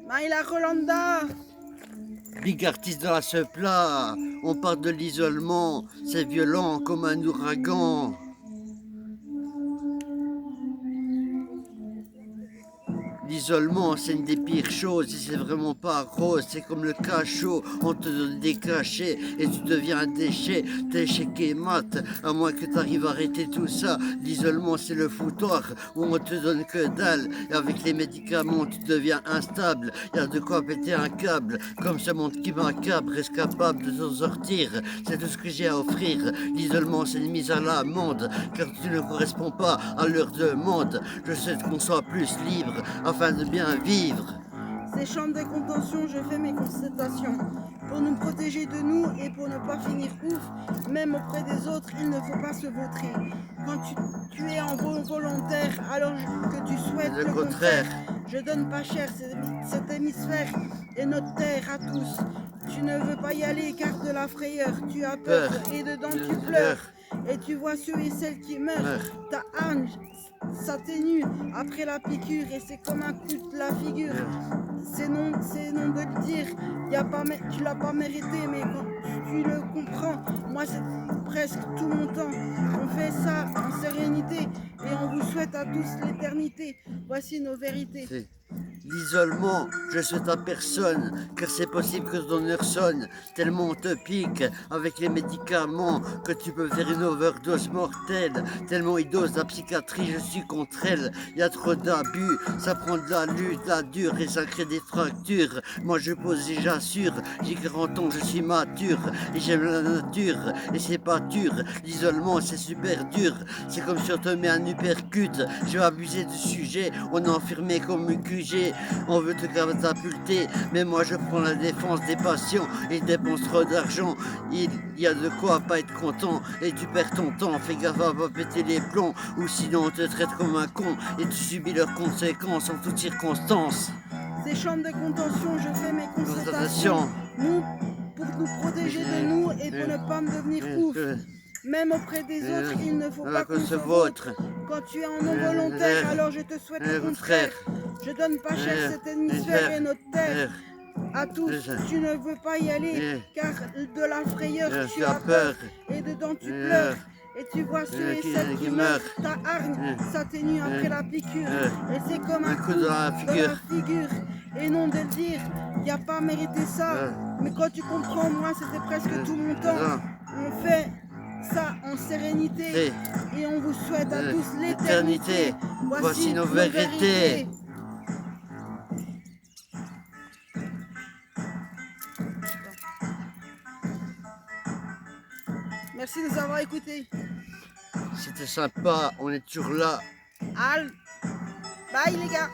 Maïla Rolanda. Big artiste dans la plat, on parle de l'isolement, c'est violent comme un ouragan. L'isolement, c'est une des pires choses, et c'est vraiment pas rose, c'est comme le cachot, on te donne des cachets et tu deviens un déchet, t'es échec et mat, à moins que t'arrives à arrêter tout ça. L'isolement, c'est le foutoir où on te donne que dalle, et avec les médicaments, tu deviens instable, y a de quoi péter un câble, comme ce monde qui m'accable, reste capable de s'en sortir, c'est tout ce que j'ai à offrir. L'isolement, c'est une mise à l'amende, car tu ne corresponds pas à leur demande. Je souhaite qu'on soit plus libre, afin de bien vivre. Ces chambres de contention, je fais mes constatations. Pour nous protéger de nous et pour ne pas finir ouf, même auprès des autres, il ne faut pas se vautrer. Quand tu es en volontaire, alors que tu souhaites le contraire, je donne pas cher cet hémisphère et notre terre à tous. Tu ne veux pas y aller car de la frayeur, tu as peur et dedans tu pleures. Et tu vois ceux et celles qui meurent, ta âme s'atténue après la piqûre et c'est comme un coup de la figure. C'est non de le dire, tu l'as pas mérité, mais quand tu le comprends, moi c'est presque tout mon temps. On fait ça en sérénité et on vous souhaite à tous l'éternité. Voici nos vérités. L'isolement, je souhaite à personne, car c'est possible que ton heure sonne, tellement on te pique avec les médicaments que tu peux faire une overdose mortelle, tellement ils dosent la psychiatrie, je suis contre elle, y a trop d'abus, ça prend de la lutte, la dure et ça crée des fractures. Moi je pose et j'assure, j'ai 40 ans, je suis mature et j'aime la nature et c'est pas dur, l'isolement c'est super dur, c'est comme si on te met un uppercut, je vais abuser du sujet, on est enfermé comme une QG. On veut te catapulter, mais moi je prends la défense des patients. Ils dépensent trop d'argent, il y a de quoi pas être content. Et tu perds ton temps, fais gaffe à pas péter les plombs, ou sinon on te traite comme un con et tu subis leurs conséquences en toutes circonstances. Ces chambres de contention, je fais mes constatations. Nous, pour nous protéger de nous et pour ne pas me devenir ouf. Même auprès des autres, il ne faut pas qu'on se vautre. Quand tu es en non volontaire, alors je te souhaite le contraire. Je donne pas cher cet hémisphère et notre terre. À tous, tu ne veux pas y aller, car de la frayeur tu as peur, et dedans tu pleures. Et tu vois ceux et celles qui meurent, ta hargne s'atténue après la piqûre. Et c'est comme un coup dans la figure. Et non de le dire, y a pas mérité ça. Mais quand tu comprends, moi c'était presque tout mon temps. On fait ça en sérénité et on vous souhaite à tous l'éternité. Voici nos vérités. Merci de nous avoir écoutés. C'était sympa, on est toujours là. Bye les gars.